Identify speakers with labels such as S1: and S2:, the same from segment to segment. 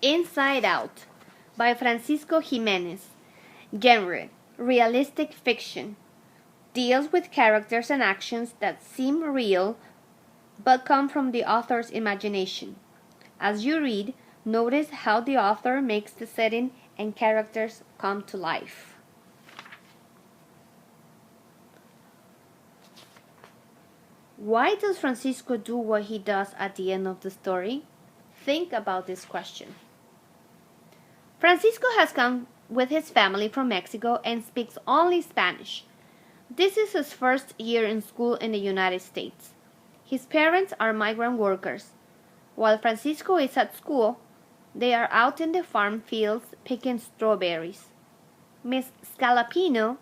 S1: Inside Out by Francisco Jiménez. Genre: realistic fiction. Deals with characters and actions that seem real but come from the author's imagination. As you read, notice how the author makes the setting and characters come to life. Why does Francisco do what he does at the end of the story? Think about this question. Francisco has come with his family from Mexico and speaks only Spanish. This is his first year in school in the United States. His parents are migrant workers. While Francisco is at school, they are out in the farm fields picking strawberries. Miss Scaloppine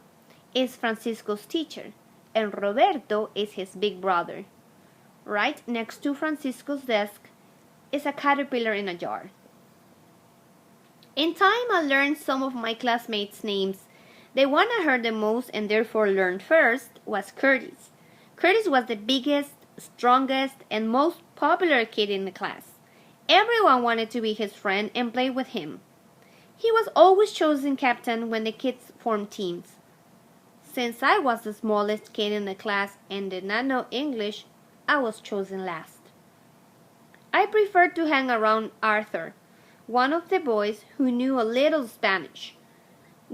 S1: is Francisco's teacher, and Roberto is his big brother. Right next to Francisco's desk is a caterpillar in a jar. In time, I learned some of my classmates' names. The one I heard the most and therefore learned first was Curtis. Curtis was the biggest, strongest, and most popular kid in the class. Everyone wanted to be his friend and play with him. He was always chosen captain when the kids formed teams. Since I was the smallest kid in the class and did not know English, I was chosen last. I preferred to hang around Arthur, one of the boys who knew a little Spanish.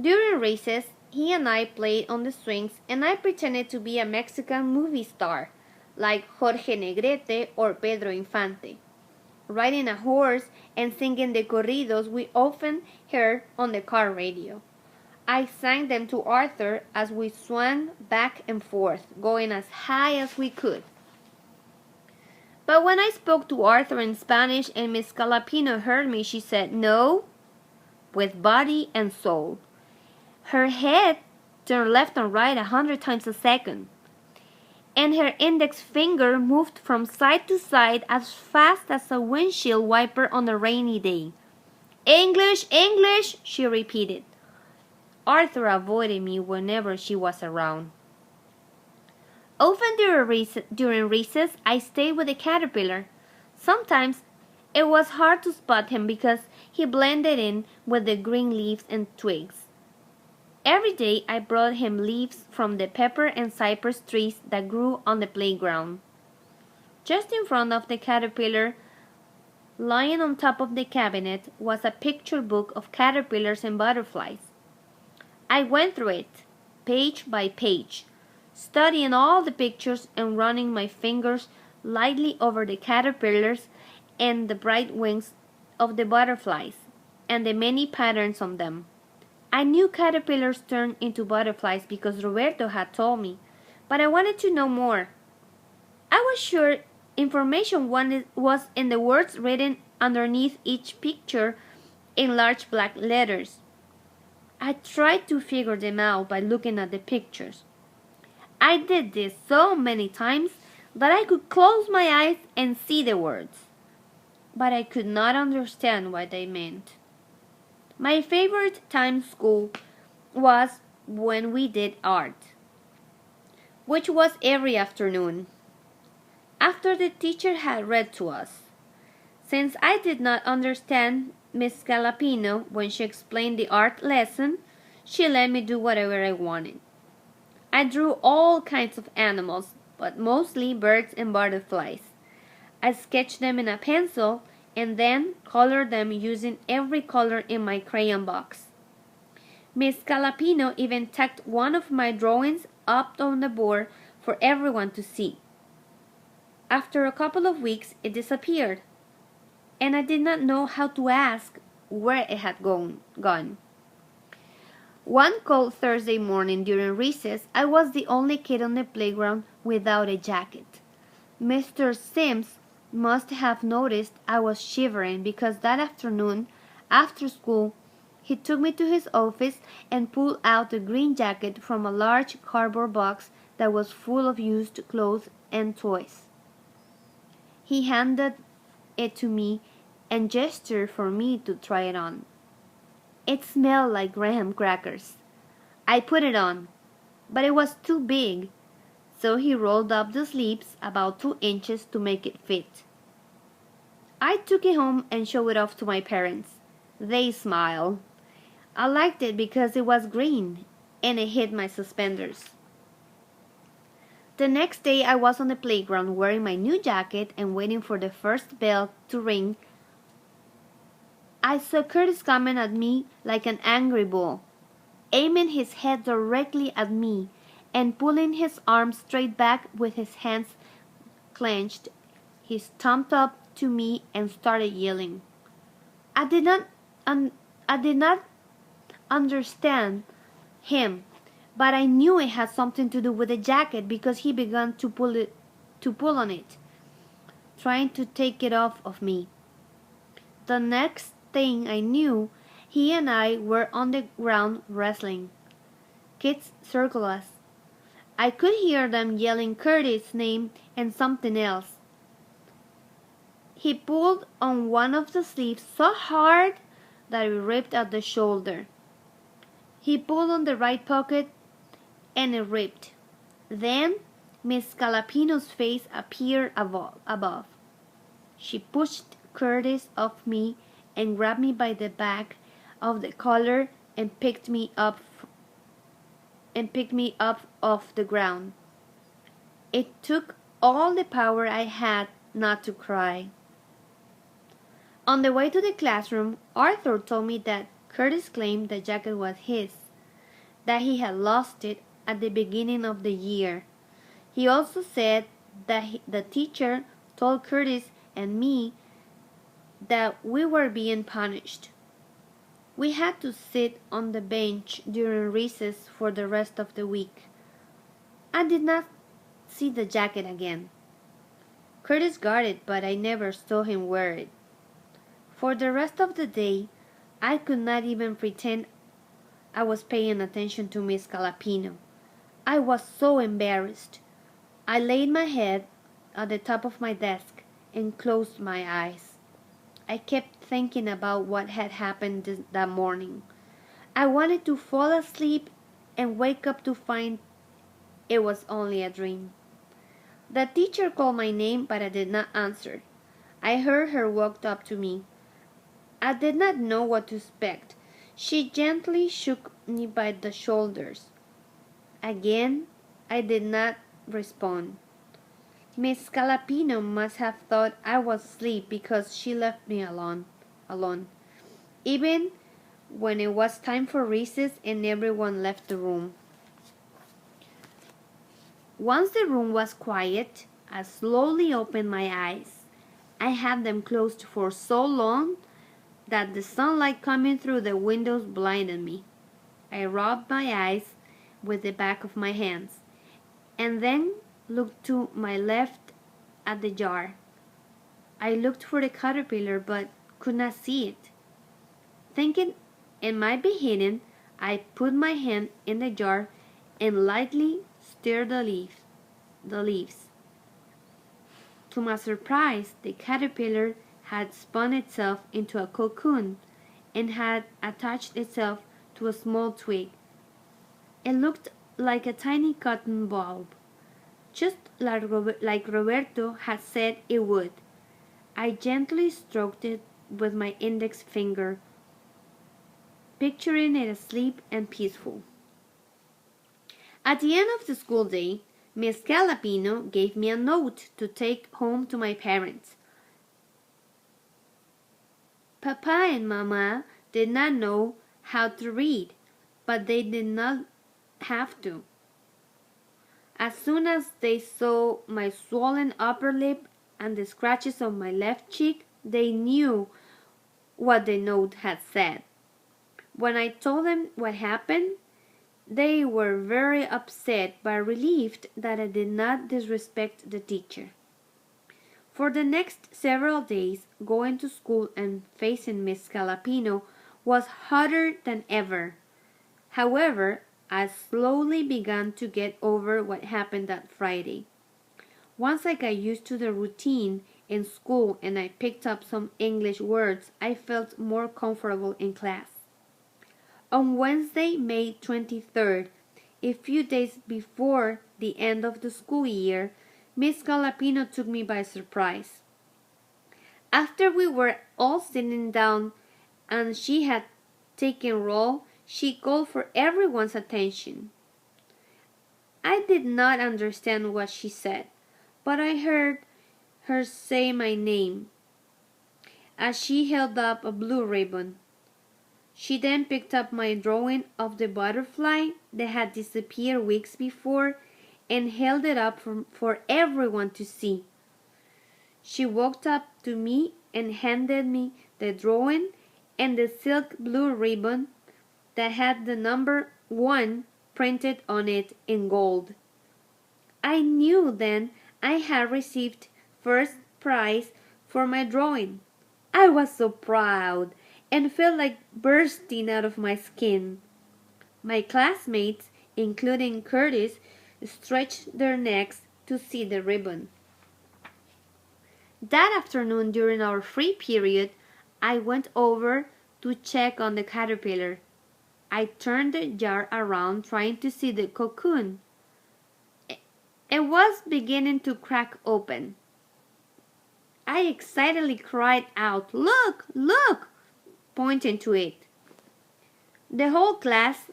S1: During recess, he and I played on the swings and I pretended to be a Mexican movie star, like Jorge Negrete or Pedro Infante, riding a horse and singing the corridos we often heard on the car radio. I sang them to Arthur as we swung back and forth, going as high as we could. But when I spoke to Arthur in Spanish and Miss Scaloppine heard me, she said, "No," with body and soul. Her head turned left and right 100 times a second, and her index finger moved from side to side as fast as a windshield wiper on a rainy day. "English, English," she repeated. Arthur avoided me whenever she was around. Often during recess, I stayed with the caterpillar. Sometimes it was hard to spot him because he blended in with the green leaves and twigs. Every day I brought him leaves from the pepper and cypress trees that grew on the playground. Just in front of the caterpillar, lying on top of the cabinet, was a picture book of caterpillars and butterflies. I went through it, page by page, studying all the pictures and running my fingers lightly over the caterpillars and the bright wings of the butterflies and the many patterns on them. I knew caterpillars turned into butterflies because Roberto had told me, but I wanted to know more. I was sure information was in the words written underneath each picture in large black letters. I tried to figure them out by looking at the pictures. I did this so many times that I could close my eyes and see the words, but I could not understand what they meant. My favorite time in school was when we did art, which was every afternoon, after the teacher had read to us. Since I did not understand Miss Scaloppine when she explained the art lesson, she let me do whatever I wanted. I drew all kinds of animals, but mostly birds and butterflies. I sketched them in a pencil and then colored them using every color in my crayon box. Miss Scaloppine even tacked one of my drawings up on the board for everyone to see. After a couple of weeks, it disappeared, and I did not know how to ask where it had gone. One cold Thursday morning during recess, I was the only kid on the playground without a jacket. Mr. Sims must have noticed I was shivering because that afternoon, after school, he took me to his office and pulled out a green jacket from a large cardboard box that was full of used clothes and toys. He handed it to me and gestured for me to try it on. It smelled like graham crackers. I put it on, but it was too big, so he rolled up the sleeves about 2 inches to make it fit. I took it home and showed it off to my parents. They smiled. I liked it because it was green and it hid my suspenders. The next day I was on the playground wearing my new jacket and waiting for the first bell to ring. I saw Curtis coming at me like an angry bull, aiming his head directly at me and pulling his arms straight back with his hands clenched. He stomped up to me and started yelling. I did not understand him, but I knew it had something to do with the jacket because he began to pull on it, trying to take it off of me. The next thing I knew, he and I were on the ground wrestling. Kids circled us. I could hear them yelling Curtis' name and something else. He pulled on one of the sleeves so hard that it ripped at the shoulder. He pulled on the right pocket and it ripped. Then Miss Scaloppino's face appeared above. She pushed Curtis off me and grabbed me by the back of the collar and picked me up off the ground. It took all the power I had not to cry. On the way to the classroom, Arthur told me that Curtis claimed the jacket was his, that he had lost it at the beginning of the year. He also said that the teacher told Curtis and me that we were being punished. We had to sit on the bench during recess for the rest of the week. I did not see the jacket again. Curtis got it, but I never saw him wear it. For the rest of the day, I could not even pretend I was paying attention to Miss Scaloppine. I was so embarrassed. I laid my head at the top of my desk and closed my eyes. I kept thinking about what had happened that morning. I wanted to fall asleep and wake up to find it was only a dream. The teacher called my name, but I did not answer. I heard her walk up to me. I did not know what to expect. She gently shook me by the shoulders. Again, I did not respond. Miss Scaloppine must have thought I was asleep because she left me alone, even when it was time for recess and everyone left the room. Once the room was quiet, I slowly opened my eyes. I had them closed for so long that the sunlight coming through the windows blinded me. I rubbed my eyes with the back of my hands, and then looked to my left at the jar. I looked for the caterpillar, but could not see it. Thinking it might be hidden, I put my hand in the jar and lightly stirred the leaves. To my surprise, the caterpillar had spun itself into a cocoon and had attached itself to a small twig. It looked like a tiny cotton bulb, just like Roberto had said it would. I gently stroked it with my index finger, picturing it asleep and peaceful. At the end of the school day, Miss Scaloppine gave me a note to take home to my parents. Papa and Mama did not know how to read, but they did not have to. As soon as they saw my swollen upper lip and the scratches on my left cheek, they knew what the note had said. When I told them what happened, they were very upset but relieved that I did not disrespect the teacher. For the next several days, going to school and facing Miss Scaloppine was harder than ever. However, I slowly began to get over what happened that Friday. Once I got used to the routine in school and I picked up some English words, I felt more comfortable in class. On Wednesday, May 23rd, a few days before the end of the school year, Miss Scaloppine took me by surprise. After we were all sitting down and she had taken roll, she called for everyone's attention. I did not understand what she said, but I heard her say my name as she held up a blue ribbon. She then picked up my drawing of the butterfly that had disappeared weeks before and held it up for everyone to see. She walked up to me and handed me the drawing and the silk blue ribbon that had the number 1 printed on it in gold. I knew then I had received first prize for my drawing. I was so proud and felt like bursting out of my skin. My classmates, including Curtis, stretched their necks to see the ribbon. That afternoon, during our free period, I went over to check on the caterpillar. I turned the jar around trying to see the cocoon. It was beginning to crack open. I excitedly cried out, "Look, look!" pointing to it. The whole class,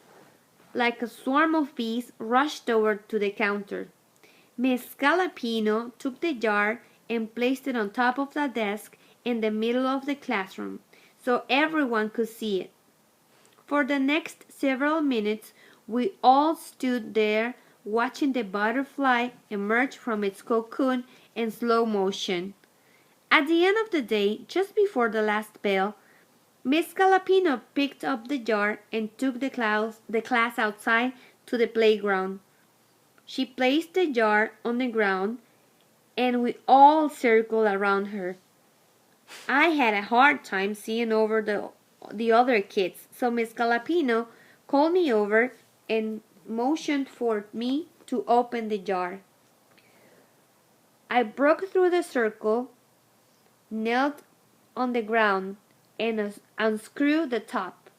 S1: like a swarm of bees, rushed over to the counter. Miss Scaloppine took the jar and placed it on top of the desk in the middle of the classroom, so everyone could see it. For the next several minutes, we all stood there watching the butterfly emerge from its cocoon in slow motion. At the end of the day, just before the last bell, Miss Scaloppine picked up the jar and took the class outside to the playground. She placed the jar on the ground, and we all circled around her. I had a hard time seeing over the other kids, so Miss Scaloppine called me over and motioned for me to open the jar. I broke through the circle, knelt on the ground, and unscrewed the top.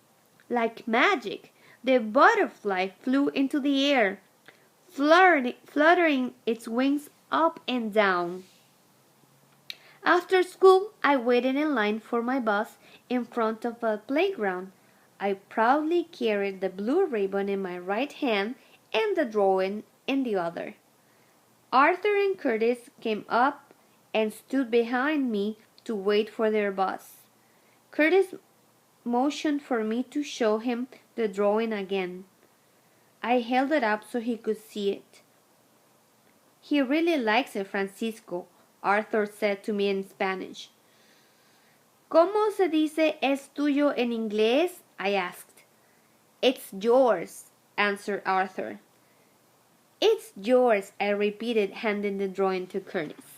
S1: Like magic, the butterfly flew into the air, fluttering its wings up and down. After school, I waited in line for my bus in front of a playground. I proudly carried the blue ribbon in my right hand and the drawing in the other. Arthur and Curtis came up and stood behind me to wait for their bus. Curtis motioned for me to show him the drawing again. I held it up so he could see it. "He really likes it, Francisco," Arthur said to me in Spanish. "¿Cómo se dice es tuyo en inglés?" I asked. "It's yours," answered Arthur. "It's yours," I repeated, handing the drawing to Curtis.